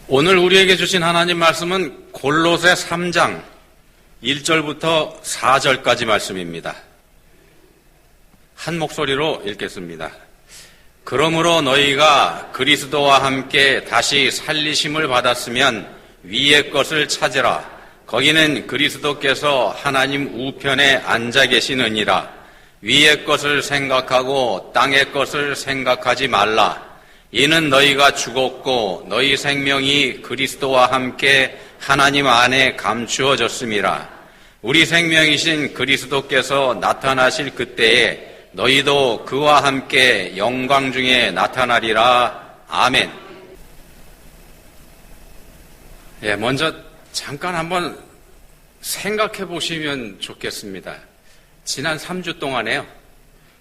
오늘 우리에게 주신 하나님 말씀은 골로새 3장 1절부터 4절까지 말씀입니다. 한 목소리로 읽겠습니다. 그러므로 너희가 그리스도와 함께 다시 살리심을 받았으면 위의 것을 찾으라. 거기는 그리스도께서 하나님 우편에 앉아 계시느니라. 위의 것을 생각하고 땅의 것을 생각하지 말라. 이는 너희가 죽었고 너희 생명이 그리스도와 함께 하나님 안에 감추어졌음이라. 우리 생명이신 그리스도께서 나타나실 그때에 너희도 그와 함께 영광 중에 나타나리라. 아멘. 먼저 잠깐 한번 생각해 보시면 좋겠습니다. 지난 3주 동안에요.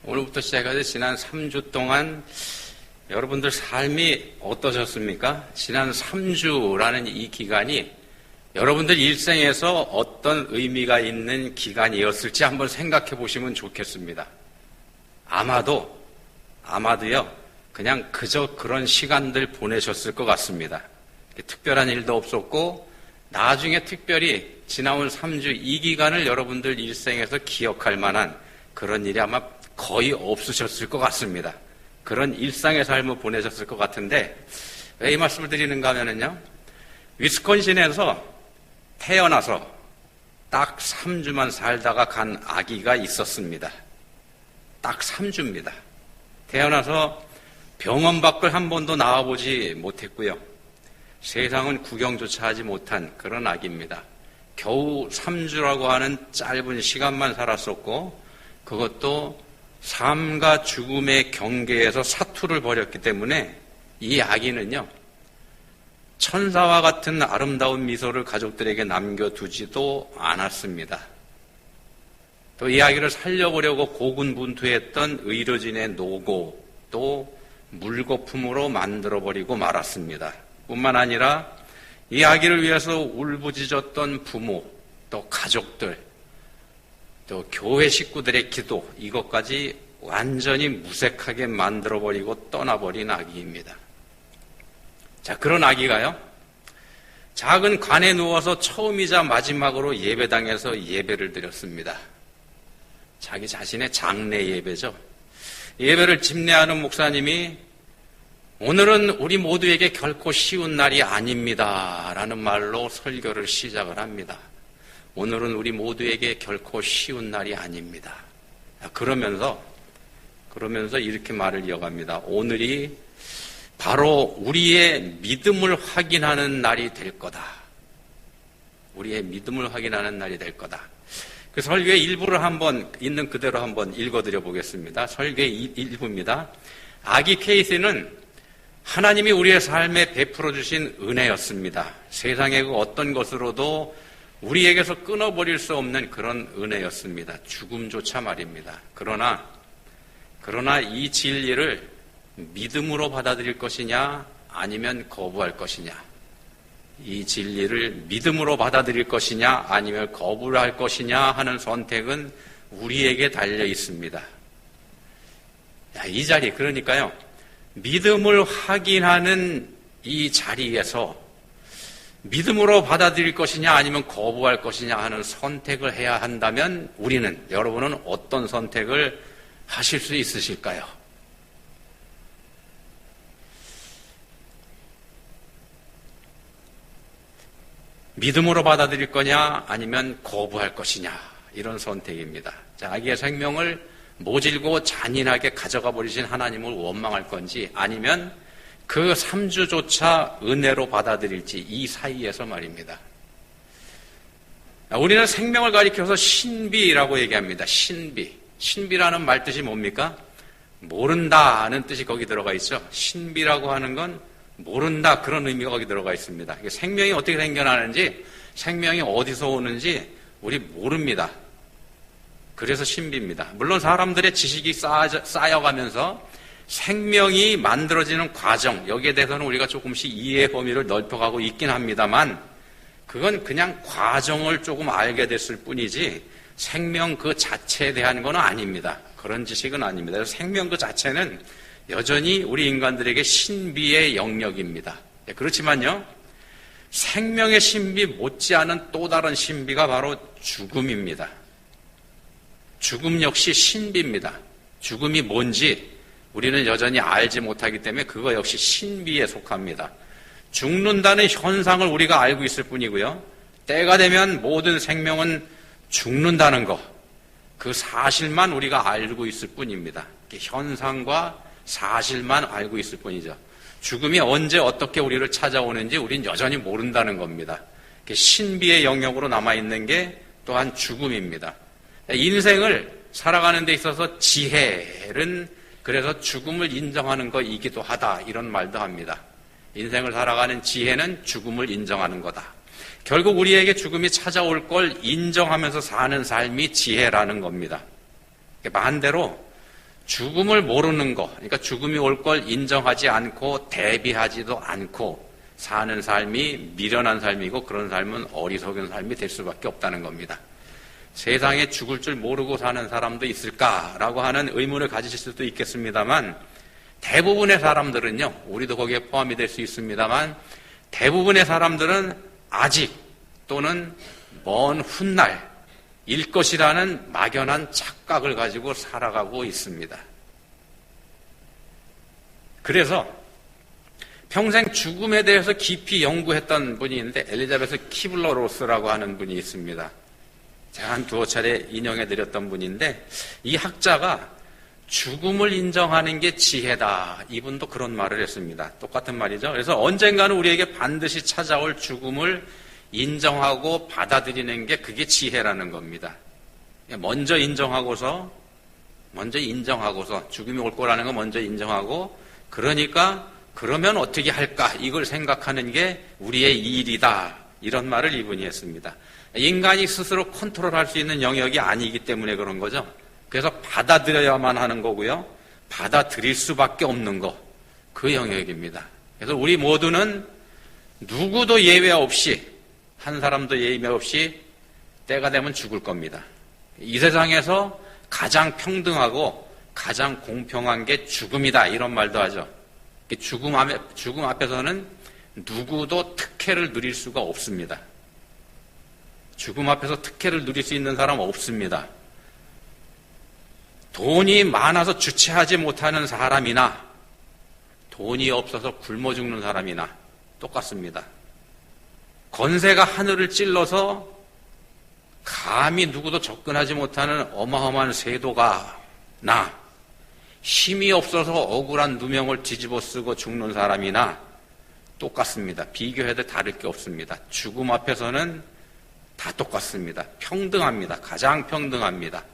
오늘부터 시작해서 지난 3주 동안 여러분들 삶이 어떠셨습니까? 지난 3주라는 이 기간이 여러분들 일생에서 어떤 의미가 있는 기간이었을지 한번 생각해 보시면 좋겠습니다. 아마도요, 그냥 그저 그런 시간들 보내셨을 것 같습니다. 특별한 일도 없었고, 나중에 특별히 지나온 3주 이 기간을 여러분들 일생에서 기억할 만한 그런 일이 아마 거의 없으셨을 것 같습니다. 그런 일상의 삶을 보내셨을 것 같은데, 왜 이 말씀을 드리는가 하면요, 위스콘신에서 태어나서 딱 3주만 살다가 간 아기가 있었습니다. 딱 3주입니다. 태어나서 병원 밖을 한 번도 나와보지 못했고요. 세상은 구경조차 하지 못한 그런 아기입니다. 겨우 3주라고 하는 짧은 시간만 살았었고, 그것도 삶과 죽음의 경계에서 사투를 벌였기 때문에 이 아기는요, 천사와 같은 아름다운 미소를 가족들에게 남겨두지도 않았습니다. 또 이 아기를 살려보려고 고군분투했던 의료진의 노고, 또 물거품으로 만들어버리고 말았습니다. 뿐만 아니라 이 아기를 위해서 울부짖었던 부모, 또 가족들, 또 교회 식구들의 기도, 이것까지 완전히 무색하게 만들어버리고 떠나버린 아기입니다. 자, 그런 아기가요, 작은 관에 누워서 처음이자 마지막으로 예배당에서 예배를 드렸습니다. 자기 자신의 장례 예배죠. 예배를 집례하는 목사님이 오늘은 우리 모두에게 결코 쉬운 날이 아닙니다 라는 말로 설교를 시작을 합니다. 오늘은 우리 모두에게 결코 쉬운 날이 아닙니다. 그러면서 이렇게 말을 이어갑니다. 오늘이 바로 우리의 믿음을 확인하는 날이 될 거다. 우리의 믿음을 확인하는 날이 될 거다. 그 설교의 일부를 한번 있는 그대로 한번 읽어드려 보겠습니다. 설교의 일부입니다. 아기 케이스는 하나님이 우리의 삶에 베풀어 주신 은혜였습니다. 세상의 그 어떤 것으로도 우리에게서 끊어버릴 수 없는 그런 은혜였습니다. 죽음조차 말입니다. 그러나 이 진리를 믿음으로 받아들일 것이냐 아니면 거부할 것이냐, 이 진리를 믿음으로 받아들일 것이냐 아니면 거부를 할 것이냐 하는 선택은 우리에게 달려 있습니다. 이 자리, 그러니까요, 믿음을 확인하는 이 자리에서 믿음으로 받아들일 것이냐 아니면 거부할 것이냐 하는 선택을 해야 한다면 여러분은 어떤 선택을 하실 수 있으실까요? 믿음으로 받아들일 거냐 아니면 거부할 것이냐, 이런 선택입니다. 자, 아기의 생명을 모질고 잔인하게 가져가 버리신 하나님을 원망할 건지 아니면 그 3주조차 은혜로 받아들일지, 이 사이에서 말입니다. 우리는 생명을 가리켜서 신비라고 얘기합니다. 신비라는 말 뜻이 뭡니까? 모른다는 뜻이 거기 들어가 있죠. 신비라고 하는 건 모른다, 그런 의미가 거기 들어가 있습니다. 생명이 어떻게 생겨나는지, 생명이 어디서 오는지 우리 모릅니다. 그래서 신비입니다. 물론 사람들의 지식이 쌓여가면서 생명이 만들어지는 과정, 여기에 대해서는 우리가 조금씩 이해의 범위를 넓혀가고 있긴 합니다만, 그건 그냥 과정을 조금 알게 됐을 뿐이지 생명 그 자체에 대한 건 아닙니다. 그런 지식은 아닙니다. 그래서 생명 그 자체는 여전히 우리 인간들에게 신비의 영역입니다. 그렇지만요, 생명의 신비 못지않은 또 다른 신비가 바로 죽음입니다. 죽음 역시 신비입니다. 죽음이 뭔지 우리는 여전히 알지 못하기 때문에 그거 역시 신비에 속합니다. 죽는다는 현상을 우리가 알고 있을 뿐이고요. 때가 되면 모든 생명은 죽는다는 것, 그 사실만 우리가 알고 있을 뿐입니다. 현상과 사실만 알고 있을 뿐이죠. 죽음이 언제 어떻게 우리를 찾아오는지 우린 여전히 모른다는 겁니다. 신비의 영역으로 남아있는 게 또한 죽음입니다. 인생을 살아가는 데 있어서 지혜는 그래서 죽음을 인정하는 것이기도 하다, 이런 말도 합니다. 인생을 살아가는 지혜는 죽음을 인정하는 거다. 결국 우리에게 죽음이 찾아올 걸 인정하면서 사는 삶이 지혜라는 겁니다. 반대로 죽음을 모르는 것, 그러니까 죽음이 올 걸 인정하지 않고 대비하지도 않고 사는 삶이 미련한 삶이고, 그런 삶은 어리석은 삶이 될 수밖에 없다는 겁니다. 세상에 죽을 줄 모르고 사는 사람도 있을까라고 하는 의문을 가지실 수도 있겠습니다만, 대부분의 사람들은요, 우리도 거기에 포함이 될 수 있습니다만, 대부분의 사람들은 아직 또는 먼 훗날 일 것이라는 막연한 착각을 가지고 살아가고 있습니다. 그래서 평생 죽음에 대해서 깊이 연구했던 분이 있는데, 엘리자베스 키블러-로스라고 하는 분이 있습니다. 제가 한 두어 차례 인용해드렸던 분인데, 이 학자가 죽음을 인정하는 게 지혜다, 이분도 그런 말을 했습니다. 똑같은 말이죠. 그래서 언젠가는 우리에게 반드시 찾아올 죽음을 인정하고 받아들이는 게 그게 지혜라는 겁니다. 먼저 인정하고서 죽음이 올 거라는 거 먼저 인정하고, 그러니까 그러면 어떻게 할까, 이걸 생각하는 게 우리의 일이다, 이런 말을 이분이 했습니다. 인간이 스스로 컨트롤할 수 있는 영역이 아니기 때문에 그런 거죠. 그래서 받아들여야만 하는 거고요, 받아들일 수밖에 없는 거, 그 영역입니다. 그래서 우리 모두는 누구도 예외 없이, 한 사람도 예외 없이 때가 되면 죽을 겁니다. 이 세상에서 가장 평등하고 가장 공평한 게 죽음이다, 이런 말도 하죠. 죽음 앞에서는 누구도 특혜를 누릴 수가 없습니다. 죽음 앞에서 특혜를 누릴 수 있는 사람 없습니다. 돈이 많아서 주체하지 못하는 사람이나 돈이 없어서 굶어 죽는 사람이나 똑같습니다. 건세가 하늘을 찔러서 감히 누구도 접근하지 못하는 어마어마한 세도가 나, 힘이 없어서 억울한 누명을 뒤집어 쓰고 죽는 사람이나 똑같습니다. 비교해도 다를 게 없습니다. 죽음 앞에서는 다 똑같습니다. 평등합니다. 가장 평등합니다.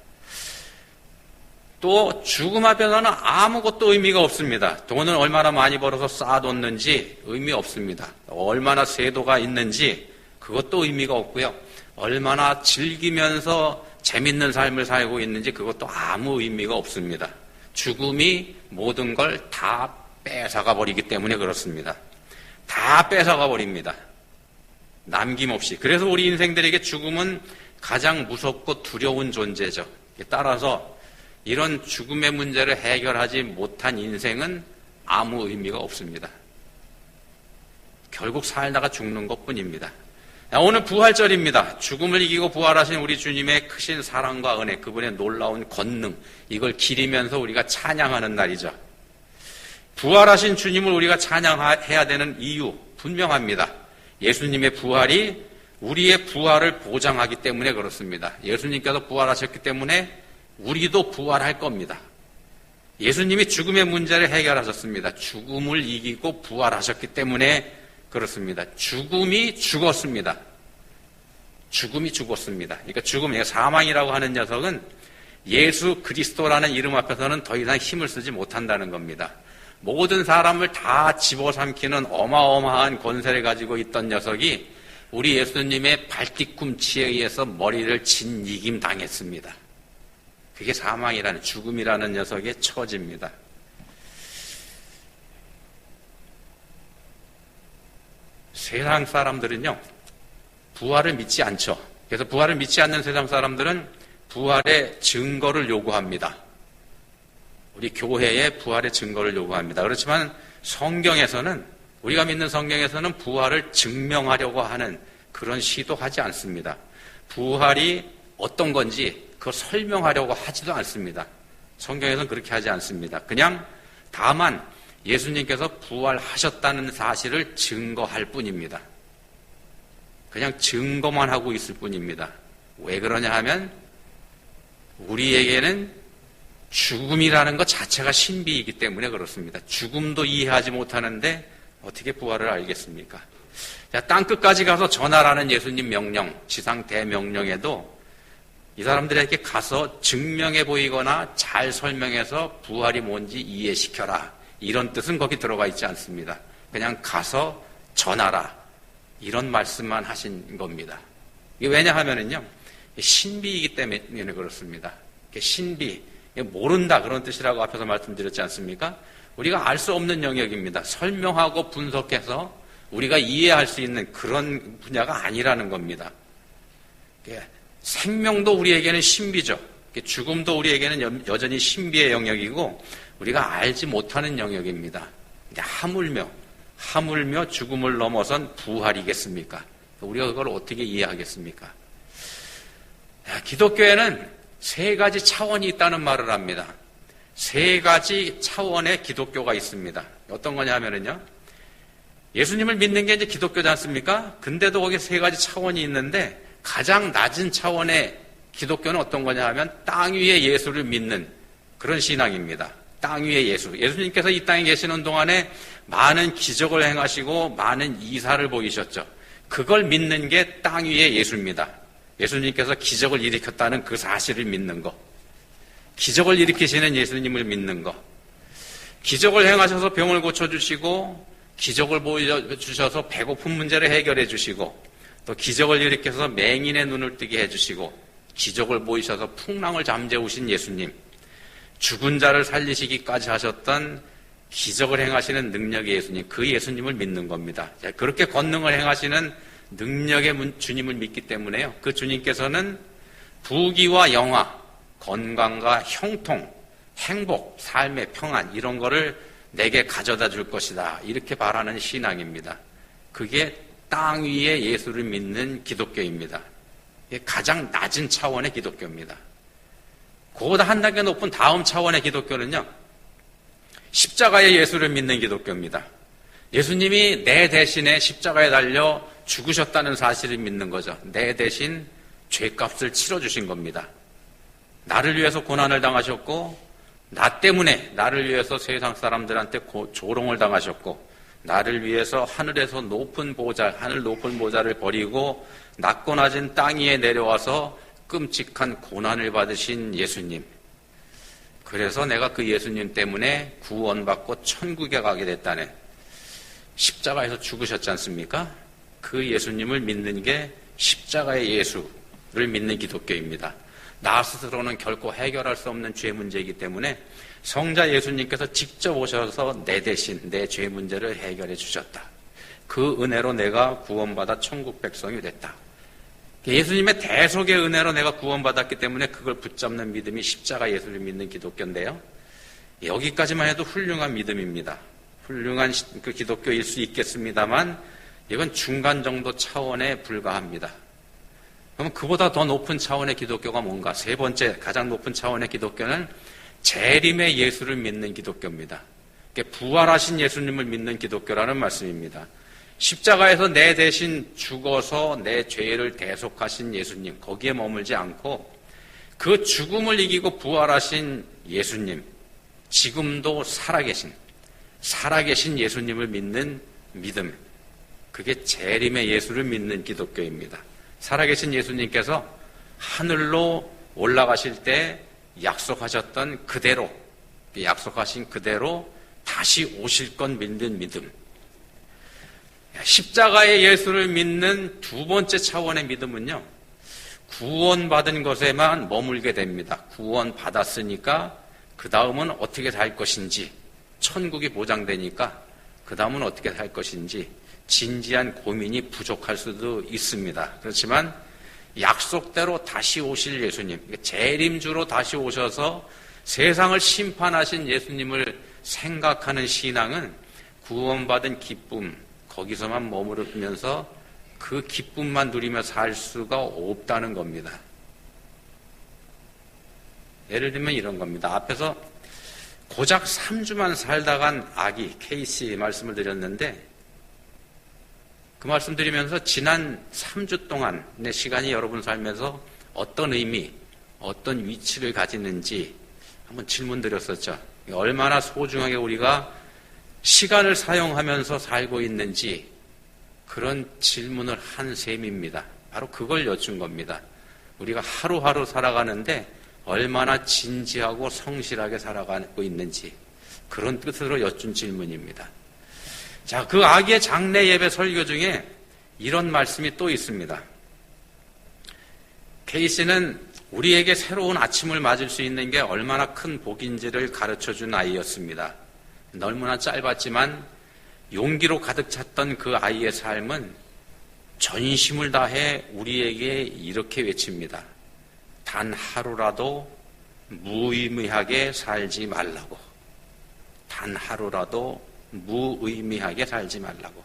또 죽음 앞에서는 아무것도 의미가 없습니다. 돈을 얼마나 많이 벌어서 쌓아뒀는지 의미 없습니다. 얼마나 세도가 있는지 그것도 의미가 없고요. 얼마나 즐기면서 재밌는 삶을 살고 있는지 그것도 아무 의미가 없습니다. 죽음이 모든 걸 다 뺏어가 버리기 때문에 그렇습니다. 다 뺏어가 버립니다. 남김없이. 그래서 우리 인생들에게 죽음은 가장 무섭고 두려운 존재죠. 따라서 이런 죽음의 문제를 해결하지 못한 인생은 아무 의미가 없습니다. 결국 살다가 죽는 것뿐입니다. 오늘 부활절입니다. 죽음을 이기고 부활하신 우리 주님의 크신 사랑과 은혜, 그분의 놀라운 권능, 이걸 기리면서 우리가 찬양하는 날이죠. 부활하신 주님을 우리가 찬양해야 되는 이유 분명합니다. 예수님의 부활이 우리의 부활을 보장하기 때문에 그렇습니다. 예수님께서 부활하셨기 때문에 우리도 부활할 겁니다. 예수님이 죽음의 문제를 해결하셨습니다. 죽음을 이기고 부활하셨기 때문에 그렇습니다. 죽음이 죽었습니다. 죽음이 죽었습니다. 그러니까 죽음, 사망이라고 하는 녀석은 예수 그리스도라는 이름 앞에서는 더 이상 힘을 쓰지 못한다는 겁니다. 모든 사람을 다 집어삼키는 어마어마한 권세를 가지고 있던 녀석이 우리 예수님의 발뒤꿈치에 의해서 머리를 진이김 당했습니다. 그게 사망이라는, 죽음이라는 녀석의 처지입니다. 세상 사람들은요, 부활을 믿지 않죠. 그래서 부활을 믿지 않는 세상 사람들은 부활의 증거를 요구합니다. 우리 교회에 부활의 증거를 요구합니다. 그렇지만 성경에서는 우리가 믿는 성경에서는 부활을 증명하려고 하는 그런 시도하지 않습니다. 부활이 어떤 건지 그걸 설명하려고 하지도 않습니다. 성경에서는 그렇게 하지 않습니다. 그냥 다만 예수님께서 부활하셨다는 사실을 증거할 뿐입니다. 그냥 증거만 하고 있을 뿐입니다. 왜 그러냐 하면 우리에게는 죽음이라는 것 자체가 신비이기 때문에 그렇습니다. 죽음도 이해하지 못하는데 어떻게 부활을 알겠습니까? 자, 땅끝까지 가서 전하라는 예수님 명령, 지상 대명령에도 이 사람들에게 가서 증명해 보이거나 잘 설명해서 부활이 뭔지 이해시켜라, 이런 뜻은 거기 들어가 있지 않습니다. 그냥 가서 전하라, 이런 말씀만 하신 겁니다. 이게 왜냐하면은요, 신비이기 때문에 그렇습니다. 신비, 모른다, 그런 뜻이라고 앞에서 말씀드렸지 않습니까? 우리가 알 수 없는 영역입니다. 설명하고 분석해서 우리가 이해할 수 있는 그런 분야가 아니라는 겁니다. 생명도 우리에게는 신비죠. 죽음도 우리에게는 여전히 신비의 영역이고 우리가 알지 못하는 영역입니다. 근데 하물며 죽음을 넘어선 부활이겠습니까? 우리가 그걸 어떻게 이해하겠습니까? 기독교에는 세 가지 차원이 있다는 말을 합니다. 세 가지 차원의 기독교가 있습니다. 어떤 거냐면요, 예수님을 믿는 게 이제 기독교지 않습니까? 근데도 거기 세 가지 차원이 있는데 가장 낮은 차원의 기독교는 어떤 거냐 하면 땅 위에 예수를 믿는 그런 신앙입니다. 땅 위에 예수. 예수님께서 이 땅에 계시는 동안에 많은 기적을 행하시고 많은 이사를 보이셨죠. 그걸 믿는 게 땅 위에 예수입니다. 예수님께서 기적을 일으켰다는 그 사실을 믿는 거. 기적을 일으키시는 예수님을 믿는 거. 기적을 행하셔서 병을 고쳐주시고 기적을 보여주셔서 배고픈 문제를 해결해 주시고 또 기적을 일으켜서 맹인의 눈을 뜨게 해주시고 기적을 보이셔서 풍랑을 잠재우신 예수님, 죽은 자를 살리시기까지 하셨던 기적을 행하시는 능력의 예수님, 그 예수님을 믿는 겁니다. 그렇게 권능을 행하시는 능력의 주님을 믿기 때문에요, 그 주님께서는 부귀와 영화, 건강과 형통, 행복, 삶의 평안, 이런 거를 내게 가져다 줄 것이다, 이렇게 바라는 신앙입니다. 그게 땅 위에 예수를 믿는 기독교입니다. 이게 가장 낮은 차원의 기독교입니다. 그보다 한 단계 높은 다음 차원의 기독교는요, 십자가의 예수를 믿는 기독교입니다. 예수님이 내 대신에 십자가에 달려 죽으셨다는 사실을 믿는 거죠. 내 대신 죄값을 치러주신 겁니다. 나를 위해서 고난을 당하셨고 나 때문에 나를 위해서 세상 사람들한테 조롱을 당하셨고 나를 위해서 하늘에서 하늘 높은 보좌를 버리고 낮고 낮은 땅 위에 내려와서 끔찍한 고난을 받으신 예수님. 그래서 내가 그 예수님 때문에 구원받고 천국에 가게 됐다네. 십자가에서 죽으셨지 않습니까? 그 예수님을 믿는 게 십자가의 예수를 믿는 기독교입니다. 나 스스로는 결코 해결할 수 없는 죄 문제이기 때문에 성자 예수님께서 직접 오셔서 내 대신 내 죄 문제를 해결해 주셨다. 그 은혜로 내가 구원받아 천국 백성이 됐다. 예수님의 대속의 은혜로 내가 구원받았기 때문에 그걸 붙잡는 믿음이 십자가 예수를 믿는 기독교인데요, 여기까지만 해도 훌륭한 믿음입니다. 훌륭한 그 기독교일 수 있겠습니다만 이건 중간 정도 차원에 불과합니다. 그럼 그보다 더 높은 차원의 기독교가 뭔가? 세 번째 가장 높은 차원의 기독교는 재림의 예수를 믿는 기독교입니다. 부활하신 예수님을 믿는 기독교라는 말씀입니다. 십자가에서 내 대신 죽어서 내 죄를 대속하신 예수님, 거기에 머물지 않고 그 죽음을 이기고 부활하신 예수님, 지금도 살아계신 예수님을 믿는 믿음, 그게 재림의 예수를 믿는 기독교입니다. 살아계신 예수님께서 하늘로 올라가실 때 약속하신 그대로 다시 오실 건 믿는 믿음. 십자가의 예수를 믿는 두 번째 차원의 믿음은요, 구원받은 것에만 머물게 됩니다. 구원받았으니까 그 다음은 어떻게 살 것인지, 천국이 보장되니까 그 다음은 어떻게 살 것인지 진지한 고민이 부족할 수도 있습니다. 그렇지만 약속대로 다시 오실 예수님, 재림주로 다시 오셔서 세상을 심판하신 예수님을 생각하는 신앙은 구원받은 기쁨, 거기서만 머무르면서 그 기쁨만 누리며 살 수가 없다는 겁니다. 예를 들면 이런 겁니다. 앞에서 고작 3주만 살다 간 아기 케이씨 말씀을 드렸는데, 그 말씀 드리면서 지난 3주 동안의 시간이 여러분 삶에서 어떤 의미, 어떤 위치를 가지는지 한번 질문 드렸었죠. 얼마나 소중하게 우리가 시간을 사용하면서 살고 있는지 그런 질문을 한 셈입니다. 바로 그걸 여쭌 겁니다. 우리가 하루하루 살아가는데 얼마나 진지하고 성실하게 살아가고 있는지 그런 뜻으로 여쭌 질문입니다. 자, 그 아기의 장례 예배 설교 중에 이런 말씀이 또 있습니다. 케이씨는 우리에게 새로운 아침을 맞을 수 있는 게 얼마나 큰 복인지를 가르쳐준 아이였습니다. 너무나 짧았지만 용기로 가득 찼던 그 아이의 삶은 전심을 다해 우리에게 이렇게 외칩니다. 단 하루라도 무의미하게 살지 말라고. 단 하루라도 무의미하게 살지 말라고.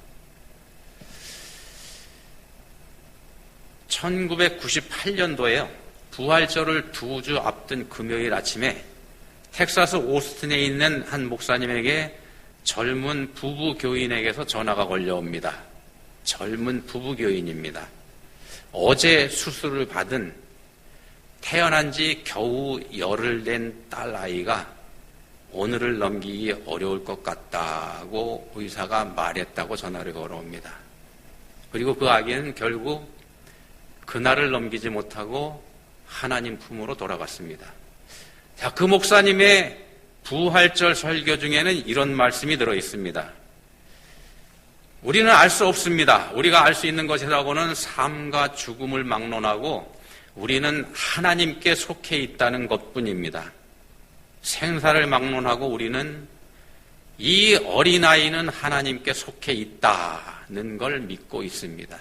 1998년도에요. 부활절을 2주 앞둔 금요일 아침에 텍사스 오스틴에 있는 한 목사님에게 젊은 부부 교인에게서 전화가 걸려옵니다. 젊은 부부 교인입니다. 어제 수술을 받은 태어난 지 겨우 열흘 된 딸 아이가 오늘을 넘기기 어려울 것 같다고 의사가 말했다고 전화를 걸어옵니다. 그리고 그 아기는 결국 그날을 넘기지 못하고 하나님 품으로 돌아갔습니다. 자, 그 목사님의 부활절 설교 중에는 이런 말씀이 들어 있습니다. 우리는 알 수 없습니다. 우리가 알 수 있는 것이라고는 삶과 죽음을 막론하고 우리는 하나님께 속해 있다는 것뿐입니다. 생사를 막론하고 우리는 이 어린아이는 하나님께 속해 있다는 걸 믿고 있습니다.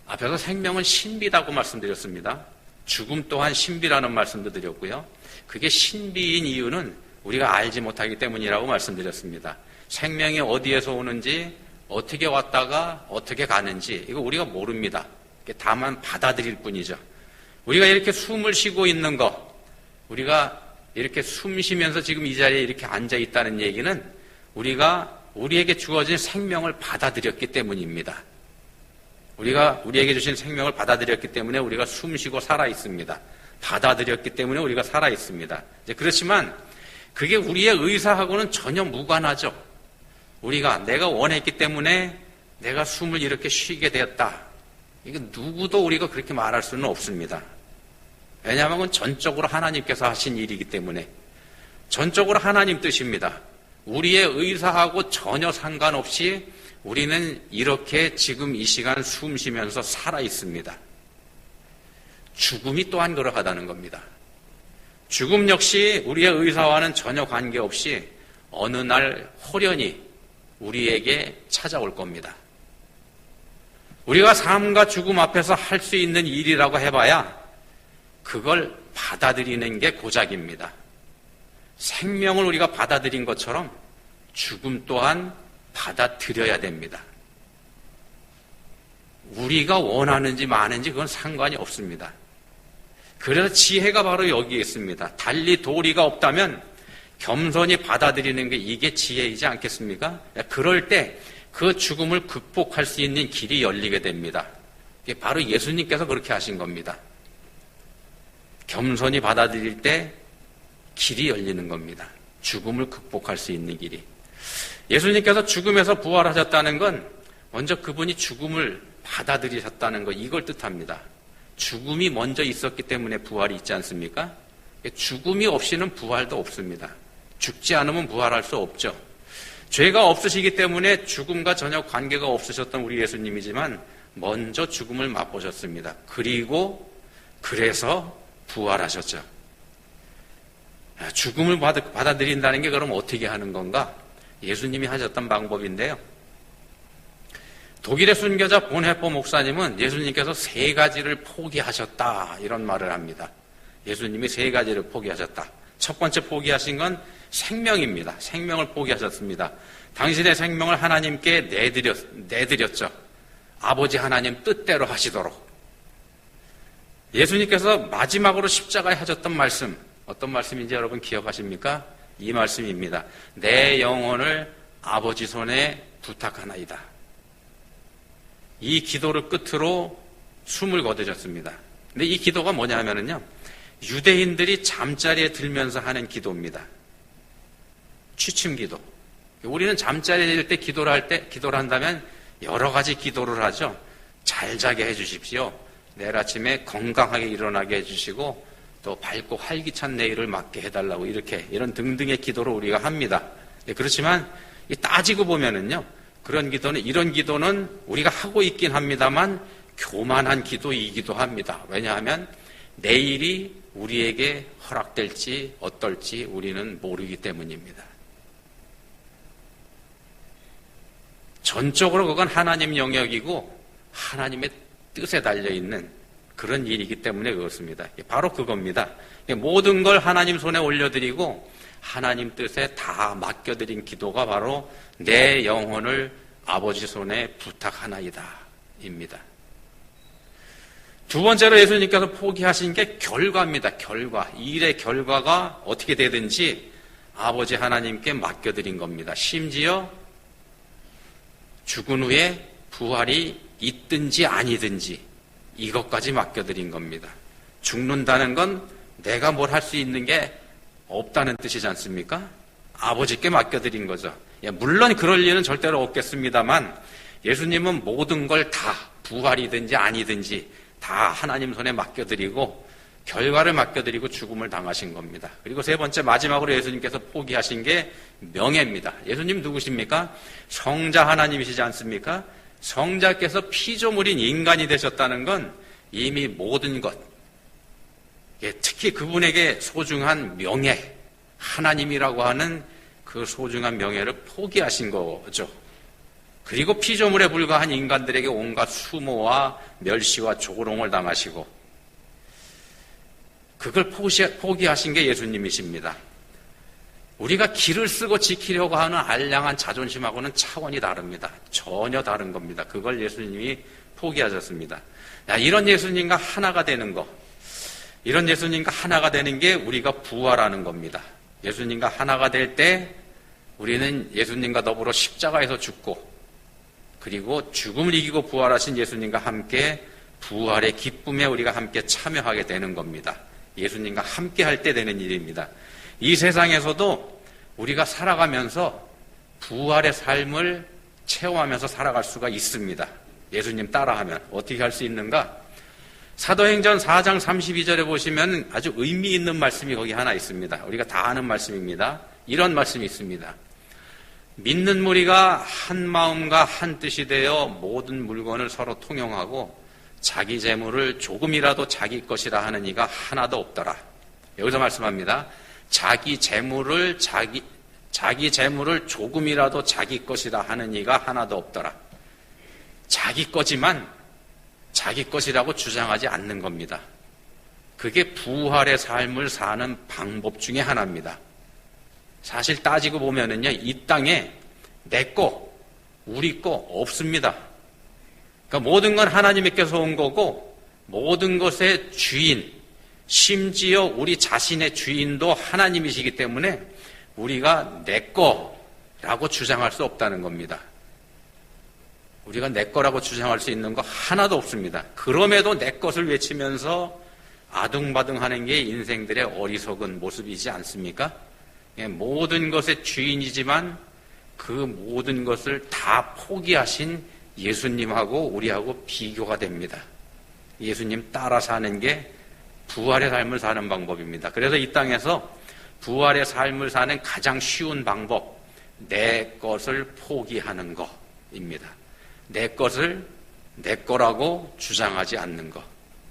앞에서 생명은 신비다고 말씀드렸습니다. 죽음 또한 신비라는 말씀도 드렸고요. 그게 신비인 이유는 우리가 알지 못하기 때문이라고 말씀드렸습니다. 생명이 어디에서 오는지, 어떻게 왔다가 어떻게 가는지 이거 우리가 모릅니다. 다만 받아들일 뿐이죠. 우리가 이렇게 숨을 쉬고 있는 거, 우리가 이렇게 숨 쉬면서 지금 이 자리에 이렇게 앉아 있다는 얘기는 우리에게 주어진 생명을 받아들였기 때문입니다. 우리에게 주신 생명을 받아들였기 때문에 우리가 숨 쉬고 살아 있습니다. 받아들였기 때문에 우리가 살아 있습니다. 그렇지만 그게 우리의 의사하고는 전혀 무관하죠. 내가 원했기 때문에 내가 숨을 이렇게 쉬게 되었다. 이거 누구도 우리가 그렇게 말할 수는 없습니다. 왜냐하면 그건 전적으로 하나님께서 하신 일이기 때문에 전적으로 하나님 뜻입니다. 우리의 의사하고 전혀 상관없이 우리는 이렇게 지금 이 시간 숨 쉬면서 살아 있습니다. 죽음이 또한 그러하다는 겁니다. 죽음 역시 우리의 의사와는 전혀 관계없이 어느 날 홀연히 우리에게 찾아올 겁니다. 우리가 삶과 죽음 앞에서 할 수 있는 일이라고 해봐야 그걸 받아들이는 게 고작입니다. 생명을 우리가 받아들인 것처럼 죽음 또한 받아들여야 됩니다. 우리가 원하는지 마는지 그건 상관이 없습니다. 그래서 지혜가 바로 여기에 있습니다. 달리 도리가 없다면 겸손히 받아들이는 게 이게 지혜이지 않겠습니까? 그럴 때 그 죽음을 극복할 수 있는 길이 열리게 됩니다. 이게 바로 예수님께서 그렇게 하신 겁니다. 겸손히 받아들일 때 길이 열리는 겁니다. 죽음을 극복할 수 있는 길이. 예수님께서 죽음에서 부활하셨다는 건 먼저 그분이 죽음을 받아들이셨다는 것, 이걸 뜻합니다. 죽음이 먼저 있었기 때문에 부활이 있지 않습니까? 죽음이 없이는 부활도 없습니다. 죽지 않으면 부활할 수 없죠. 죄가 없으시기 때문에 죽음과 전혀 관계가 없으셨던 우리 예수님이지만 먼저 죽음을 맛보셨습니다. 그래서 부활하셨죠. 죽음을 받아들인다는 게 그럼 어떻게 하는 건가? 예수님이 하셨던 방법인데요. 독일의 순교자 본헤퍼 목사님은 예수님께서 3가지를 포기하셨다 이런 말을 합니다. 예수님이 3가지를 포기하셨다. 첫 번째 포기하신 건 생명입니다. 생명을 포기하셨습니다. 당신의 생명을 하나님께 내드렸죠. 아버지 하나님 뜻대로 하시도록. 예수님께서 마지막으로 십자가에 하셨던 말씀, 어떤 말씀인지 여러분 기억하십니까? 이 말씀입니다. 내 영혼을 아버지 손에 부탁하나이다. 이 기도를 끝으로 숨을 거두셨습니다. 근데 이 기도가 뭐냐면요, 유대인들이 잠자리에 들면서 하는 기도입니다. 취침 기도. 우리는 잠자리에 들 때 기도를 한다면 여러 가지 기도를 하죠. 잘 자게 해주십시오. 내일 아침에 건강하게 일어나게 해주시고, 또 밝고 활기찬 내일을 맞게 해달라고, 이런 등등의 기도를 우리가 합니다. 그렇지만 따지고 보면은요, 이런 기도는 우리가 하고 있긴 합니다만 교만한 기도이기도 합니다. 왜냐하면 내일이 우리에게 허락될지 어떨지 우리는 모르기 때문입니다. 전적으로 그건 하나님 영역이고 하나님의 뜻에 달려있는 그런 일이기 때문에 그렇습니다. 바로 그겁니다. 모든 걸 하나님 손에 올려드리고 하나님 뜻에 다 맡겨드린 기도가 바로 내 영혼을 아버지 손에 부탁하나이다 입니다. 두 번째로 예수님께서 포기하신 게 결과입니다. 결과. 일의 결과가 어떻게 되든지 아버지 하나님께 맡겨드린 겁니다. 심지어 죽은 후에 부활이 있든지 아니든지 이것까지 맡겨드린 겁니다. 죽는다는 건 내가 뭘 할 수 있는 게 없다는 뜻이지 않습니까? 아버지께 맡겨드린 거죠. 물론 그럴 일은 절대로 없겠습니다만 예수님은 모든 걸 다 부활이든지 아니든지 다 하나님 손에 맡겨드리고 결과를 맡겨드리고 죽음을 당하신 겁니다. 그리고 세 번째 마지막으로 예수님께서 포기하신 게 명예입니다. 예수님 누구십니까? 성자 하나님이시지 않습니까? 성자께서 피조물인 인간이 되셨다는 건 이미 모든 것, 특히 그분에게 소중한 명예, 하나님이라고 하는 그 소중한 명예를 포기하신 거죠. 그리고 피조물에 불과한 인간들에게 온갖 수모와 멸시와 조롱을 당하시고 그걸 포기하신 게 예수님이십니다. 우리가 길을 쓰고 지키려고 하는 알량한 자존심하고는 차원이 다릅니다. 전혀 다른 겁니다. 그걸 예수님이 포기하셨습니다. 이런 예수님과 하나가 되는 거, 이런 예수님과 하나가 되는 게 우리가 부활하는 겁니다. 예수님과 하나가 될 때 우리는 예수님과 더불어 십자가에서 죽고 그리고 죽음을 이기고 부활하신 예수님과 함께 부활의 기쁨에 우리가 함께 참여하게 되는 겁니다. 예수님과 함께 할 때 되는 일입니다. 이 세상에서도 우리가 살아가면서 부활의 삶을 체험하면서 살아갈 수가 있습니다. 예수님 따라하면 어떻게 할 수 있는가? 사도행전 4장 32절에 보시면 아주 의미 있는 말씀이 거기 하나 있습니다. 우리가 다 아는 말씀입니다. 이런 말씀이 있습니다. 믿는 무리가 한 마음과 한 뜻이 되어 모든 물건을 서로 통용하고 자기 재물을 조금이라도 자기 것이라 하는 이가 하나도 없더라. 여기서 말씀합니다. 자기 재물을 조금이라도 자기 것이라 하는 이가 하나도 없더라. 자기 거지만 자기 것이라고 주장하지 않는 겁니다. 그게 부활의 삶을 사는 방법 중에 하나입니다. 사실 따지고 보면은요, 이 땅에 내 거, 우리 거 없습니다. 그러니까 모든 건 하나님께서 온 거고 모든 것의 주인, 심지어 우리 자신의 주인도 하나님이시기 때문에 우리가 내 거라고 주장할 수 없다는 겁니다. 우리가 내 거라고 주장할 수 있는 거 하나도 없습니다. 그럼에도 내 것을 외치면서 아둥바둥하는 게 인생들의 어리석은 모습이지 않습니까? 모든 것의 주인이지만 그 모든 것을 다 포기하신 예수님하고 우리하고 비교가 됩니다. 예수님 따라 사는 게 부활의 삶을 사는 방법입니다. 그래서 이 땅에서 부활의 삶을 사는 가장 쉬운 방법, 내 것을 포기하는 것입니다. 내 것을 내 거라고 주장하지 않는 것.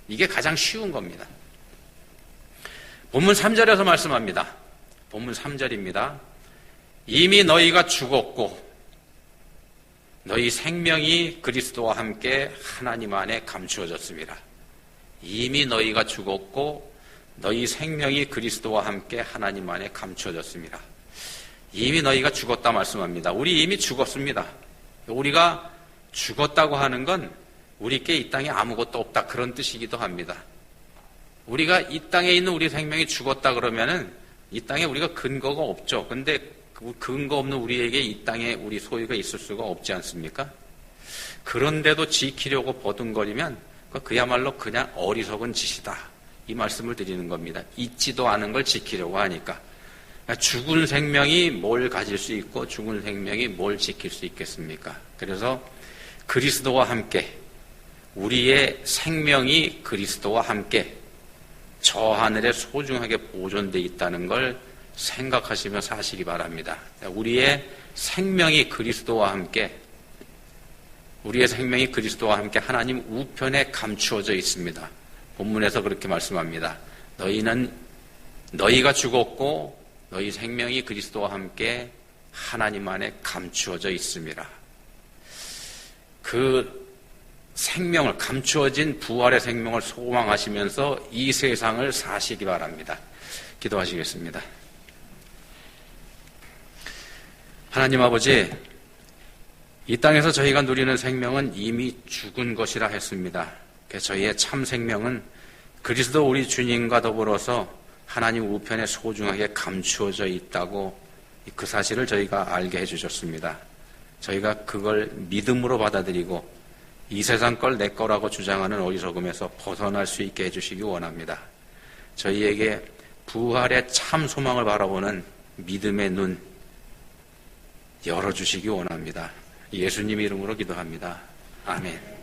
이게 가장 쉬운 겁니다. 본문 3절에서 말씀합니다. 본문 3절입니다. 이미 너희가 죽었고 너희 생명이 그리스도와 함께 하나님 안에 감추어졌습니다. 이미 너희가 죽었고 너희 생명이 그리스도와 함께 하나님 안에 감추어졌습니다. 이미 너희가 죽었다 말씀합니다. 우리 이미 죽었습니다. 우리가 죽었다고 하는 건 우리께 이 땅에 아무것도 없다 그런 뜻이기도 합니다. 우리가 이 땅에 있는 우리 생명이 죽었다 그러면은 이 땅에 우리가 근거가 없죠. 근데 그 근거 없는 우리에게 이 땅에 우리 소유가 있을 수가 없지 않습니까? 그런데도 지키려고 버둥거리면 그야말로 그냥 어리석은 짓이다. 이 말씀을 드리는 겁니다. 있지도 않은 걸 지키려고 하니까. 죽은 생명이 뭘 가질 수 있고 죽은 생명이 뭘 지킬 수 있겠습니까? 그래서 그리스도와 함께 우리의 생명이 그리스도와 함께 저 하늘에 소중하게 보존되어 있다는 걸 생각하시며 사시기 바랍니다. 우리의 생명이 그리스도와 함께 하나님 우편에 감추어져 있습니다. 본문에서 그렇게 말씀합니다. 너희가 죽었고 너희 생명이 그리스도와 함께 하나님 안에 감추어져 있습니다. 그 생명을, 감추어진 부활의 생명을 소망하시면서 이 세상을 사시기 바랍니다. 기도하시겠습니다. 하나님 아버지, 이 땅에서 저희가 누리는 생명은 이미 죽은 것이라 했습니다. 저희의 참 생명은 그리스도 우리 주님과 더불어서 하나님 우편에 소중하게 감추어져 있다고 그 사실을 저희가 알게 해주셨습니다. 저희가 그걸 믿음으로 받아들이고 이 세상 걸 내 거라고 주장하는 어리석음에서 벗어날 수 있게 해주시기 원합니다. 저희에게 부활의 참 소망을 바라보는 믿음의 눈 열어주시기 원합니다. 예수님 이름으로 기도합니다. 아멘.